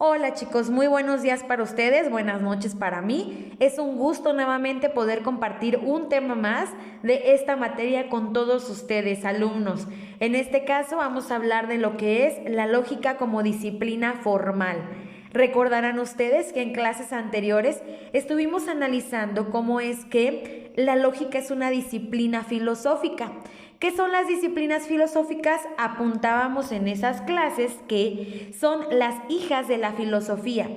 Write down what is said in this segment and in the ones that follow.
Hola chicos, muy buenos días para ustedes, buenas noches para mí. Es un gusto nuevamente poder compartir un tema más de esta materia con todos ustedes, alumnos. En este caso vamos a hablar de lo que es la lógica como disciplina formal. Recordarán ustedes que en clases anteriores estuvimos analizando cómo es que la lógica es una disciplina filosófica. ¿Qué son las disciplinas filosóficas? Apuntábamos en esas clases que son las hijas de la filosofía,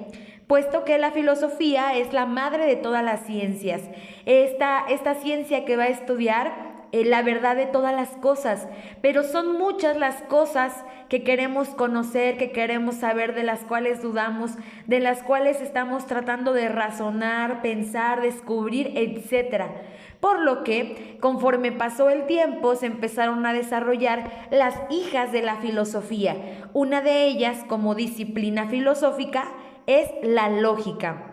puesto que la filosofía es la madre de todas las ciencias. Esta ciencia que va a estudiar la verdad de todas las cosas, pero son muchas las cosas que queremos conocer, que queremos saber, de las cuales dudamos, de las cuales estamos tratando de razonar, pensar, descubrir, etcétera. Por lo que, conforme pasó el tiempo, se empezaron a desarrollar las hijas de la filosofía. Una de ellas, como disciplina filosófica, es la lógica.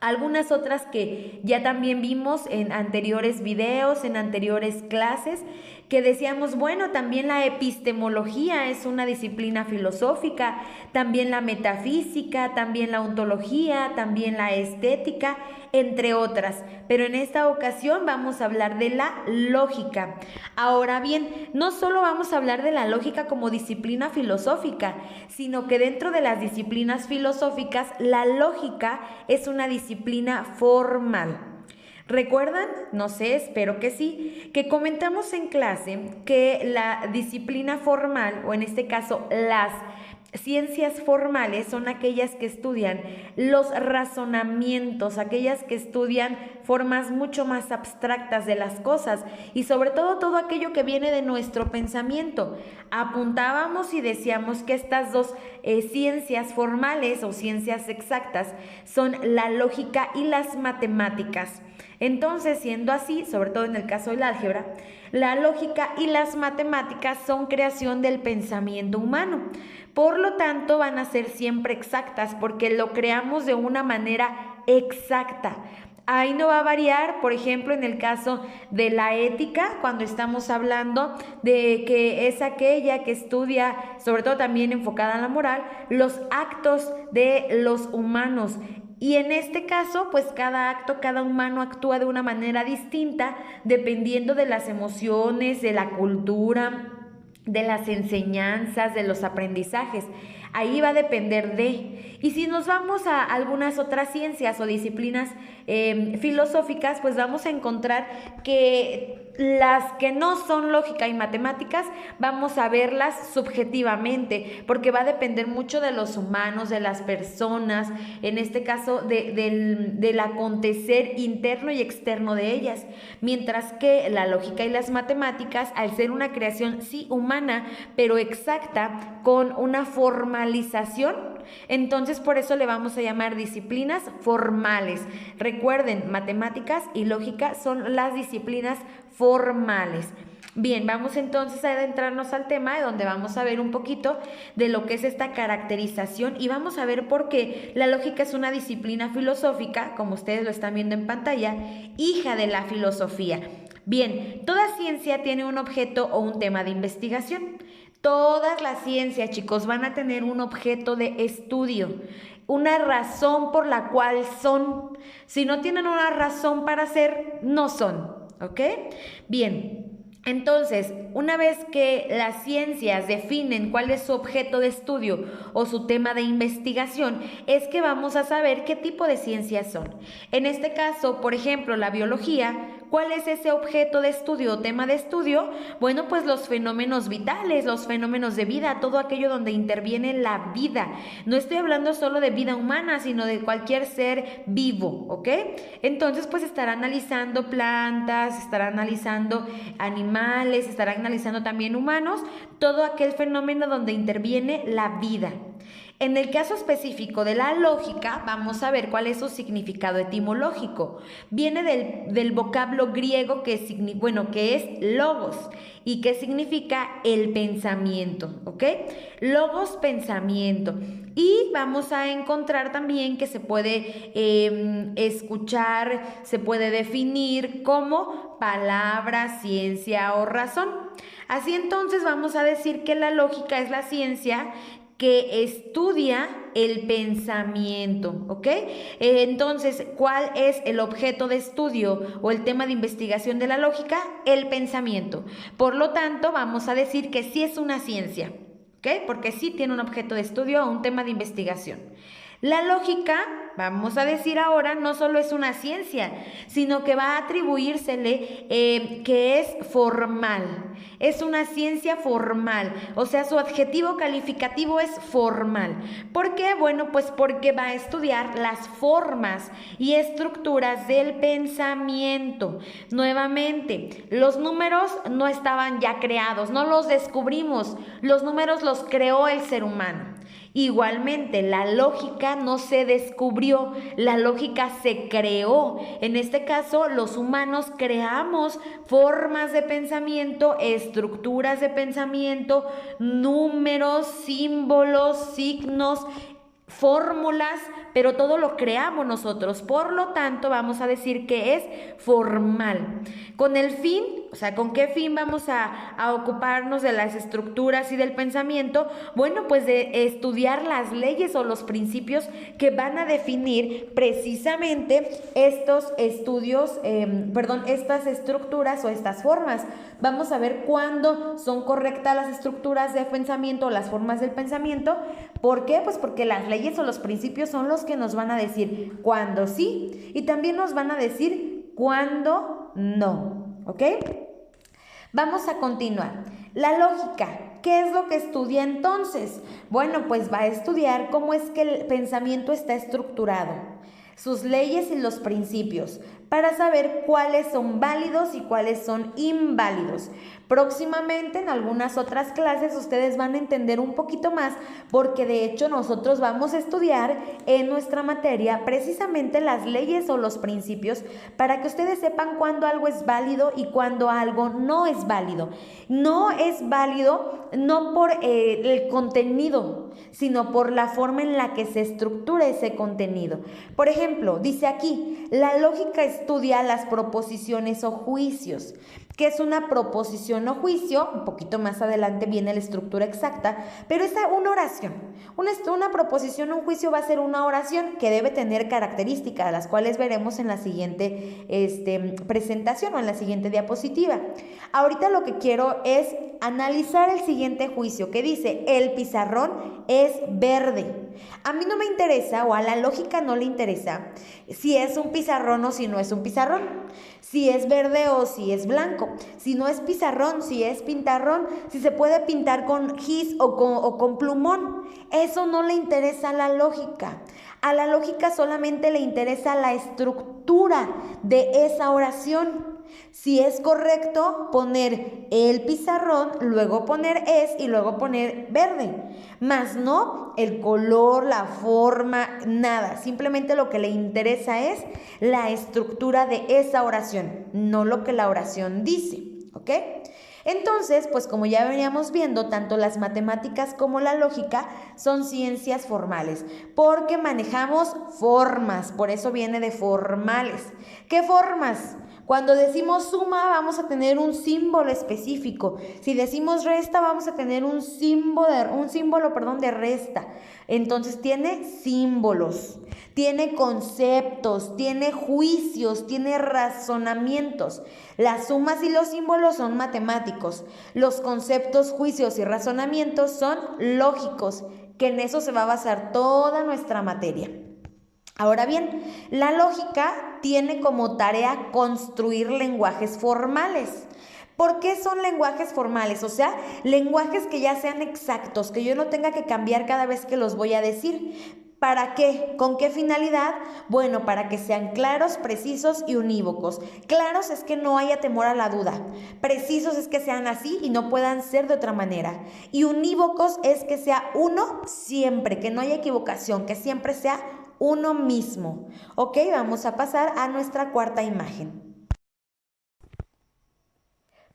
Algunas otras que ya también vimos en anteriores videos, en anteriores clases, que decíamos, bueno, también la epistemología es una disciplina filosófica, también la metafísica, también la ontología, también la estética, entre otras. Pero en esta ocasión vamos a hablar de la lógica. Ahora bien, no solo vamos a hablar de la lógica como disciplina filosófica, sino que dentro de las disciplinas filosóficas, la lógica es una disciplina formal. ¿Recuerdan? No sé, espero que sí, que comentamos en clase que la disciplina formal, o en este caso las ciencias formales, son aquellas que estudian los razonamientos, aquellas que estudian formas mucho más abstractas de las cosas y sobre todo aquello que viene de nuestro pensamiento. Apuntábamos y decíamos que estas dos ciencias formales o ciencias exactas son la lógica y las matemáticas. Entonces, siendo así, sobre todo en el caso del álgebra, la lógica y las matemáticas son creación del pensamiento humano. Por lo tanto, van a ser siempre exactas porque lo creamos de una manera exacta. Ahí no va a variar, por ejemplo, en el caso de la ética, cuando estamos hablando de que es aquella que estudia, sobre todo también enfocada en la moral, los actos de los humanos. Y en este caso, pues cada acto, cada humano actúa de una manera distinta dependiendo de las emociones, de la cultura, de las enseñanzas, de los aprendizajes. Ahí va a depender de. Y si nos vamos a algunas otras ciencias o disciplinas filosóficas, pues vamos a encontrar que las que no son lógica y matemáticas, vamos a verlas subjetivamente, porque va a depender mucho de los humanos, de las personas, en este caso del acontecer interno y externo de ellas. Mientras que la lógica y las matemáticas, al ser una creación sí humana, pero exacta, con una formalización, entonces por eso le vamos a llamar disciplinas formales. Recuerden, matemáticas y lógica son las disciplinas formales. Bien, vamos entonces a adentrarnos al tema donde vamos a ver un poquito de lo que es esta caracterización y vamos a ver por qué la lógica es una disciplina filosófica, como ustedes lo están viendo en pantalla, hija de la filosofía. Bien, toda ciencia tiene un objeto o un tema de investigación. Todas las ciencias, chicos, van a tener un objeto de estudio, una razón por la cual son. Si no tienen una razón para ser, no son, ¿ok? Bien. Entonces, una vez que las ciencias definen cuál es su objeto de estudio o su tema de investigación, es que vamos a saber qué tipo de ciencias son. En este caso, por ejemplo, la biología, ¿cuál es ese objeto de estudio o tema de estudio? Bueno, pues los fenómenos vitales, los fenómenos de vida, todo aquello donde interviene la vida. No estoy hablando solo de vida humana, sino de cualquier ser vivo, ¿ok? Entonces, pues estará analizando plantas, estará analizando animales, estará analizando también humanos, todo aquel fenómeno donde interviene la vida. En el caso específico de la lógica, vamos a ver cuál es su significado etimológico. Viene del vocablo griego que es logos y que significa el pensamiento, ¿ok? Logos, pensamiento. Y vamos a encontrar también que se puede escuchar, se puede definir como palabra, ciencia o razón. Así entonces vamos a decir que la lógica es la ciencia que estudia el pensamiento, ¿ok? Entonces, ¿cuál es el objeto de estudio o el tema de investigación de la lógica? El pensamiento. Por lo tanto, vamos a decir que sí es una ciencia, ¿ok? Porque sí tiene un objeto de estudio o un tema de investigación. La lógica, vamos a decir ahora, no solo es una ciencia, sino que va a atribuírsele que es formal. Es una ciencia formal, o sea, su adjetivo calificativo es formal. ¿Por qué? Bueno, pues porque va a estudiar las formas y estructuras del pensamiento. Nuevamente, los números no estaban ya creados, no los descubrimos, los números los creó el ser humano. Igualmente, la lógica no se descubrió, la lógica se creó. En este caso, los humanos creamos formas de pensamiento, estructuras de pensamiento, números, símbolos, signos, fórmulas, pero todo lo creamos nosotros. Por lo tanto, vamos a decir que es formal. Con el fin, o sea, ¿con qué fin vamos a ocuparnos de las estructuras y del pensamiento? Bueno, pues de estudiar las leyes o los principios que van a definir precisamente estos estudios, estas estructuras o estas formas. Vamos a ver cuándo son correctas las estructuras de pensamiento o las formas del pensamiento. ¿Por qué? Pues porque las leyes o los principios son los que nos van a decir cuándo sí y también nos van a decir cuándo no, ¿ok? Vamos a continuar. La lógica, ¿qué es lo que estudia entonces? Bueno, pues va a estudiar cómo es que el pensamiento está estructurado, sus leyes y los principios, para saber cuáles son válidos y cuáles son inválidos. Próximamente en algunas otras clases ustedes van a entender un poquito más porque de hecho nosotros vamos a estudiar en nuestra materia precisamente las leyes o los principios para que ustedes sepan cuándo algo es válido y cuándo algo no es válido. No es válido no por el contenido, sino por la forma en la que se estructura ese contenido. Por ejemplo, dice aquí, la lógica estudia las proposiciones o juicios. ¿Qué es una proposición o juicio? Un poquito más adelante viene la estructura exacta, pero es una oración. Una proposición o un juicio va a ser una oración que debe tener características, las cuales veremos en la siguiente presentación o en la siguiente diapositiva. Ahorita lo que quiero es analizar el siguiente juicio que dice, el pizarrón es verde. A mí no me interesa o a la lógica no le interesa si es un pizarrón o si no es un pizarrón, si es verde o si es blanco, si no es pizarrón, si es pintarrón, si se puede pintar con gis o con plumón. Eso no le interesa a la lógica. A la lógica solamente le interesa la estructura de esa oración. Si es correcto poner el pizarrón, luego poner es y luego poner verde, más no el color, la forma, nada. Simplemente lo que le interesa es la estructura de esa oración, no lo que la oración dice, ¿ok? Entonces, pues como ya veníamos viendo, tanto las matemáticas como la lógica son ciencias formales, porque manejamos formas, por eso viene de formales. ¿Qué formas? Cuando decimos suma vamos a tener un símbolo específico. Si decimos resta vamos a tener un símbolo de resta. Entonces tiene símbolos, tiene conceptos, tiene juicios, tiene razonamientos. Las sumas y los símbolos son matemáticos. Los conceptos, juicios y razonamientos son lógicos, que en eso se va a basar toda nuestra materia. Ahora bien, la lógica tiene como tarea construir lenguajes formales. ¿Por qué son lenguajes formales? O sea, lenguajes que ya sean exactos, que yo no tenga que cambiar cada vez que los voy a decir. ¿Para qué? ¿Con qué finalidad? Bueno, para que sean claros, precisos y unívocos. Claros es que no haya temor a la duda. Precisos es que sean así y no puedan ser de otra manera. Y unívocos es que sea uno siempre, que no haya equivocación, que siempre sea uno mismo. Ok, vamos a pasar a nuestra cuarta imagen.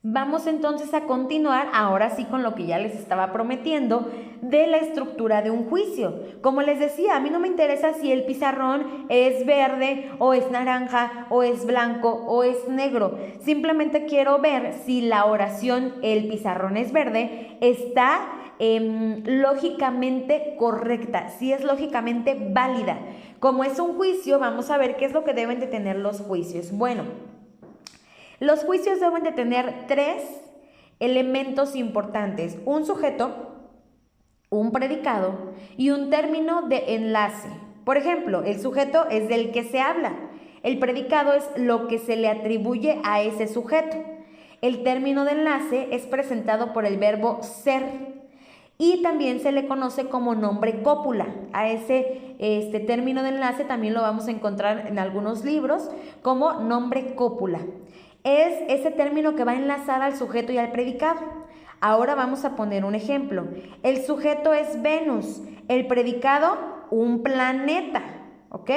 Vamos entonces a continuar, ahora sí con lo que ya les estaba prometiendo, de la estructura de un juicio. Como les decía, a mí no me interesa si el pizarrón es verde o es naranja o es blanco o es negro. Simplemente quiero ver si la oración el pizarrón es verde está lógicamente correcta, si es lógicamente válida. Como es un juicio, vamos a ver qué es lo que deben de tener los juicios. Bueno, los juicios deben de tener 3 elementos importantes: un sujeto, un predicado y un término de enlace. Por ejemplo, el sujeto es del que se habla. El predicado es lo que se le atribuye a ese sujeto. El término de enlace es presentado por el verbo ser y también se le conoce como nombre cópula. A ese término de enlace también lo vamos a encontrar en algunos libros como nombre cópula. Es ese término que va a enlazar al sujeto y al predicado. Ahora vamos a poner un ejemplo. El sujeto es Venus, el predicado un planeta, ¿ok?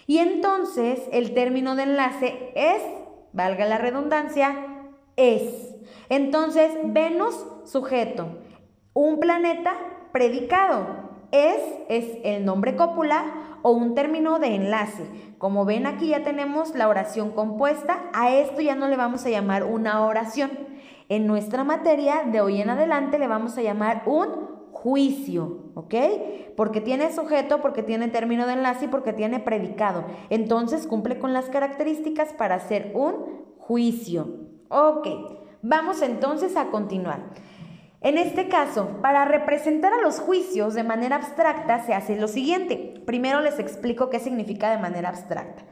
Y entonces el término de enlace es, valga la redundancia, es. Entonces, Venus, sujeto, un planeta, predicado. Es el nombre cópula o un término de enlace. Como ven, aquí ya tenemos la oración compuesta. A esto ya no le vamos a llamar una oración. En nuestra materia de hoy en adelante le vamos a llamar un juicio, ¿ok? Porque tiene sujeto, porque tiene término de enlace y porque tiene predicado. Entonces cumple con las características para hacer un juicio. Ok, vamos entonces a continuar. En este caso, para representar a los juicios de manera abstracta se hace lo siguiente. Primero les explico qué significa de manera abstracta.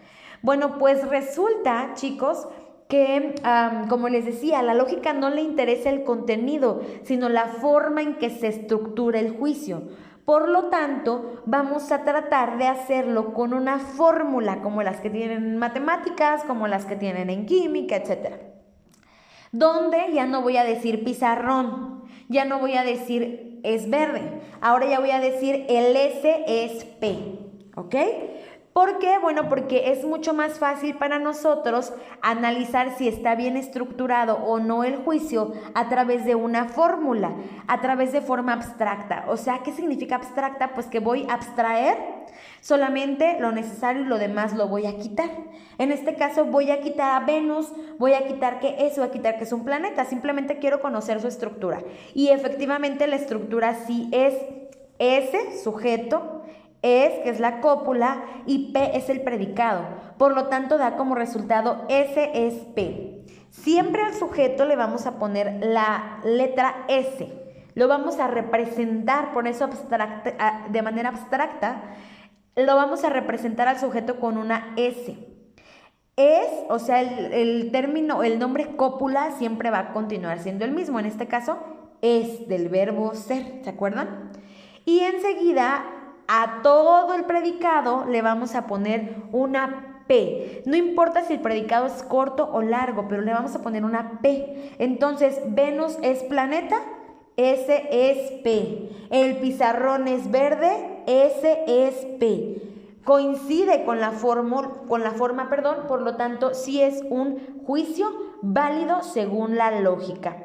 Bueno, pues resulta, chicos, que, como les decía, a la lógica no le interesa el contenido, sino la forma en que se estructura el juicio. Por lo tanto, vamos a tratar de hacerlo con una fórmula, como las que tienen en matemáticas, como las que tienen en química, etc. Donde ya no voy a decir pizarrón, ya no voy a decir es verde, ahora ya voy a decir el S es P, ¿ok? ¿Por qué? Bueno, porque es mucho más fácil para nosotros analizar si está bien estructurado o no el juicio a través de una fórmula, a través de forma abstracta. O sea, ¿qué significa abstracta? Pues que voy a abstraer solamente lo necesario y lo demás lo voy a quitar. En este caso voy a quitar a Venus, voy a quitar que eso, voy a quitar que es un planeta. Simplemente quiero conocer su estructura. Y efectivamente la estructura sí es S, sujeto, que es la cópula, y P es el predicado. Por lo tanto, da como resultado S es P. Siempre al sujeto le vamos a poner la letra S. Lo vamos a representar, por eso de manera abstracta, lo vamos a representar al sujeto con una S. Es, o sea, el término, el nombre cópula siempre va a continuar siendo el mismo. En este caso, es del verbo ser, ¿se acuerdan? Y enseguida, a todo el predicado le vamos a poner una P. No importa si el predicado es corto o largo, pero le vamos a poner una P. Entonces, Venus es planeta, S es P. El pizarrón es verde, S es P. Coincide con la forma, por lo tanto, sí es un juicio válido según la lógica.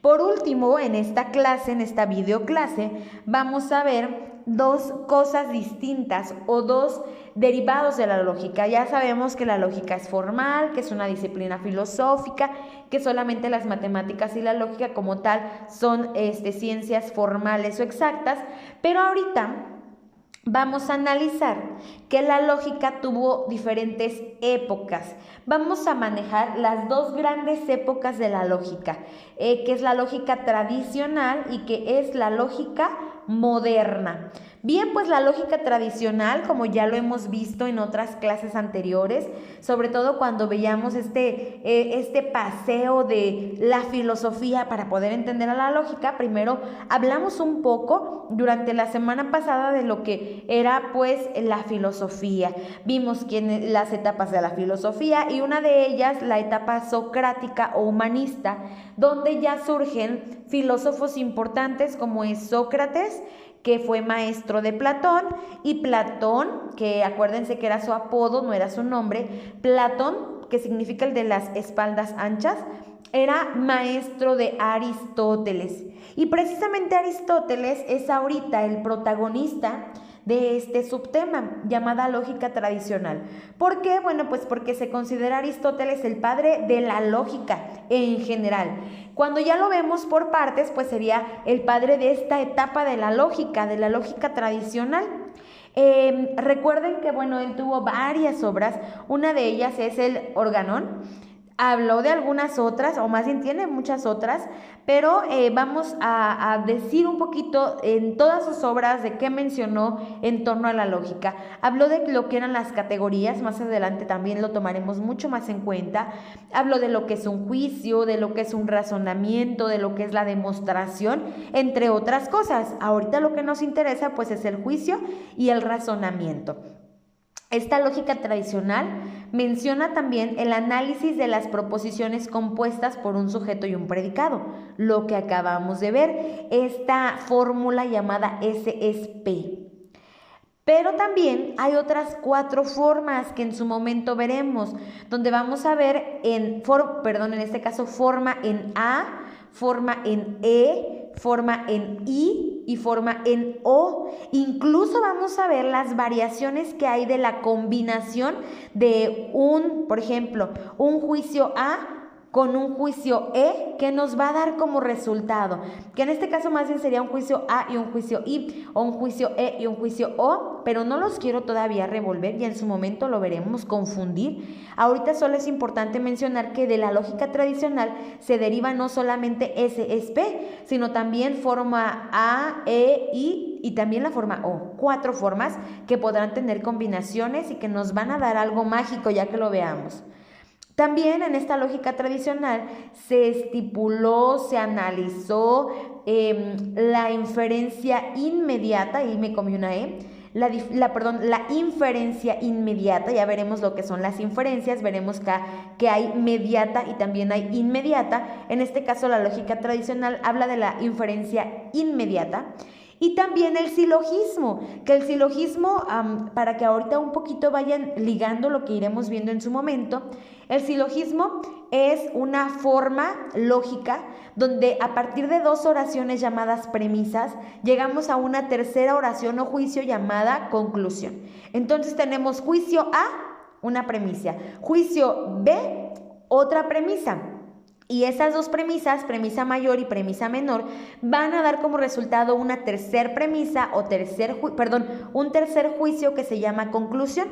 Por último, en esta clase, en esta videoclase, vamos a ver 2 cosas distintas o 2 derivados de la lógica. Ya sabemos que la lógica es formal, que es una disciplina filosófica, que solamente las matemáticas y la lógica como tal son ciencias formales o exactas, pero ahorita vamos a analizar que la lógica tuvo diferentes épocas. Vamos a manejar las 2 grandes épocas de la lógica, que es la lógica tradicional y que es la lógica moderna. Bien, pues la lógica tradicional, como ya lo hemos visto en otras clases anteriores, sobre todo cuando veíamos este paseo de la filosofía para poder entender a la lógica, primero hablamos un poco durante la semana pasada de lo que era pues la filosofía. Vimos las etapas de la filosofía y una de ellas la etapa socrática o humanista, donde ya surgen filósofos importantes como es Sócrates, que fue maestro de Platón, y Platón, que acuérdense que era su apodo, no era su nombre. Platón, que significa el de las espaldas anchas, era maestro de Aristóteles. Y precisamente Aristóteles es ahorita el protagonista de este subtema, llamada lógica tradicional. ¿Por qué? Bueno, pues porque se considera Aristóteles el padre de la lógica en general. Cuando ya lo vemos por partes, pues sería el padre de esta etapa de la lógica tradicional. Recuerden que, bueno, él tuvo varias obras, una de ellas es el Organón. Habló de algunas otras, o más bien tiene muchas otras, pero vamos a decir un poquito en todas sus obras de qué mencionó en torno a la lógica. Habló de lo que eran las categorías, más adelante también lo tomaremos mucho más en cuenta. Habló de lo que es un juicio, de lo que es un razonamiento, de lo que es la demostración, entre otras cosas. Ahorita lo que nos interesa pues es el juicio y el razonamiento. Esta lógica tradicional menciona también el análisis de las proposiciones compuestas por un sujeto y un predicado, lo que acabamos de ver, esta fórmula llamada SSP. Pero también hay otras 4 formas que en su momento veremos, donde vamos a ver en este caso forma en A, forma en E, forma en I y forma en O. Incluso vamos a ver las variaciones que hay de la combinación de por ejemplo, un juicio A con un juicio E que nos va a dar como resultado, que en este caso más bien sería un juicio A y un juicio I, o un juicio E y un juicio O, pero no los quiero todavía revolver y en su momento lo veremos confundir. Ahorita solo es importante mencionar que de la lógica tradicional se deriva no solamente SSP, sino también forma A, E, I y también la forma O. 4 formas que podrán tener combinaciones y que nos van a dar algo mágico ya que lo veamos. También en esta lógica tradicional se estipuló, se analizó la inferencia inmediata, y me comí una E, la inferencia inmediata. Ya veremos lo que son las inferencias, veremos que hay mediata y también hay inmediata. En este caso la lógica tradicional habla de la inferencia inmediata. Y también el silogismo, que el silogismo, para que ahorita un poquito vayan ligando lo que iremos viendo en su momento, el silogismo es una forma lógica donde a partir de 2 oraciones llamadas premisas, llegamos a una tercera oración o juicio llamada conclusión. Entonces tenemos juicio A, una premisa, juicio B, otra premisa. Y esas 2 premisas, premisa mayor y premisa menor, van a dar como resultado una tercer premisa o un tercer juicio que se llama conclusión.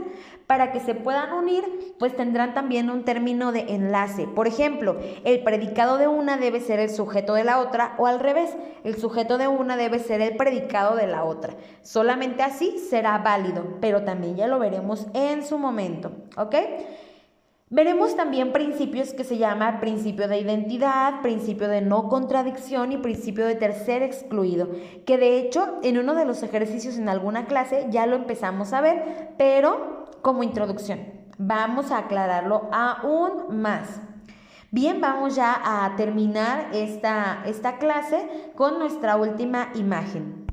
Para que se puedan unir, pues tendrán también un término de enlace. Por ejemplo, el predicado de una debe ser el sujeto de la otra, o al revés, el sujeto de una debe ser el predicado de la otra. Solamente así será válido, pero también ya lo veremos en su momento, ¿ok? Veremos también principios que se llama principio de identidad, principio de no contradicción y principio de tercer excluido, que de hecho en uno de los ejercicios en alguna clase ya lo empezamos a ver, pero como introducción. Vamos a aclararlo aún más. Bien, vamos ya a terminar esta clase con nuestra última imagen.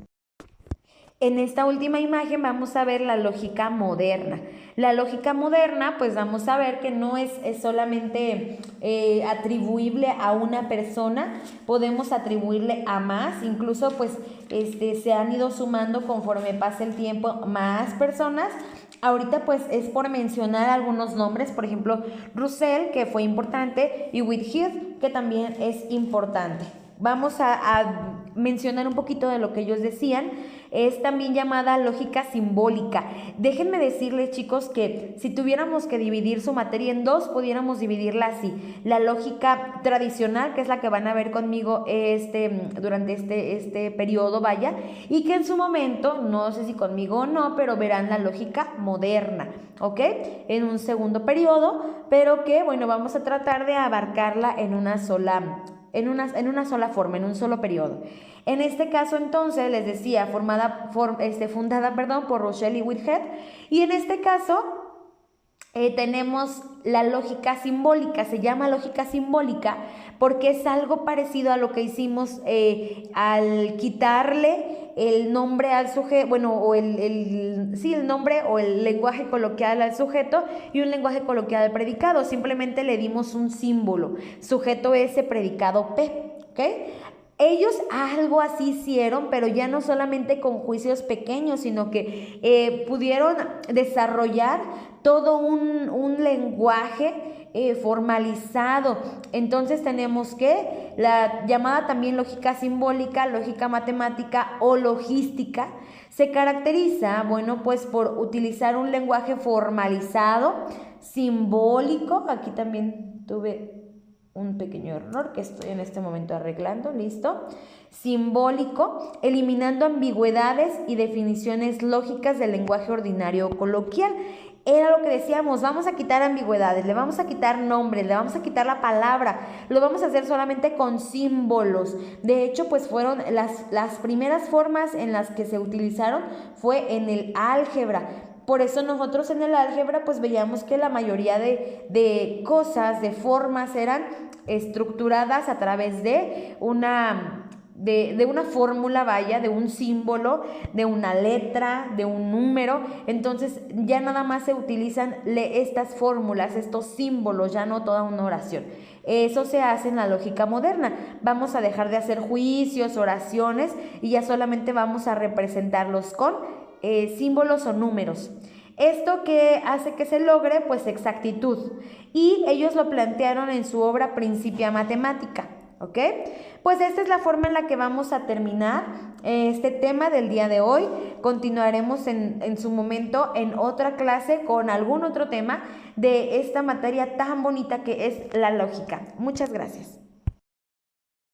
En esta última imagen vamos a ver la lógica moderna. La lógica moderna, pues vamos a ver que no es solamente atribuible a una persona, podemos atribuirle a más, incluso pues se han ido sumando conforme pasa el tiempo más personas. Ahorita pues es por mencionar algunos nombres, por ejemplo Russell, que fue importante, y Whitehead, que también es importante. Vamos a mencionar un poquito de lo que ellos decían. Es también llamada lógica simbólica. Déjenme decirles, chicos, que si tuviéramos que dividir su materia en 2, pudiéramos dividirla así. La lógica tradicional, que es la que van a ver conmigo durante este periodo, vaya, y que en su momento, no sé si conmigo o no, pero verán la lógica moderna, ¿ok? En un segundo periodo, pero que, bueno, vamos a tratar de abarcarla en una sola forma, en un solo periodo. En este caso, entonces, les decía, fundada por Russell y Whitehead, y en este caso tenemos la lógica simbólica. Se llama lógica simbólica porque es algo parecido a lo que hicimos al quitarle el nombre al sujeto, bueno, o el nombre o el lenguaje coloquial al sujeto y un lenguaje coloquial al predicado. Simplemente le dimos un símbolo, sujeto S, predicado P, ¿ok? Ellos algo así hicieron, pero ya no solamente con juicios pequeños, sino que pudieron desarrollar todo un lenguaje formalizado. Entonces tenemos que la llamada también lógica simbólica, lógica matemática o logística, se caracteriza, bueno, pues por utilizar un lenguaje formalizado, simbólico. Aquí también tuve un pequeño error que estoy en este momento arreglando, listo. Simbólico, eliminando ambigüedades y definiciones lógicas del lenguaje ordinario o coloquial. Era lo que decíamos, vamos a quitar ambigüedades, le vamos a quitar nombres, le vamos a quitar la palabra, lo vamos a hacer solamente con símbolos. De hecho, pues fueron las primeras formas en las que se utilizaron fue en el álgebra. Por eso nosotros en el álgebra pues veíamos que la mayoría de cosas, de formas eran estructuradas a través de una fórmula, vaya, de un símbolo, de una letra, de un número. Entonces ya nada más se utilizan estas fórmulas, estos símbolos, ya no toda una oración. Eso se hace en la lógica moderna. Vamos a dejar de hacer juicios, oraciones y ya solamente vamos a representarlos con símbolos o números. Esto que hace que se logre pues exactitud, y ellos lo plantearon en su obra Principia Mathematica, ¿ok? Pues esta es la forma en la que vamos a terminar este tema del día de hoy. Continuaremos en su momento en otra clase con algún otro tema de esta materia tan bonita que es la lógica. Muchas gracias.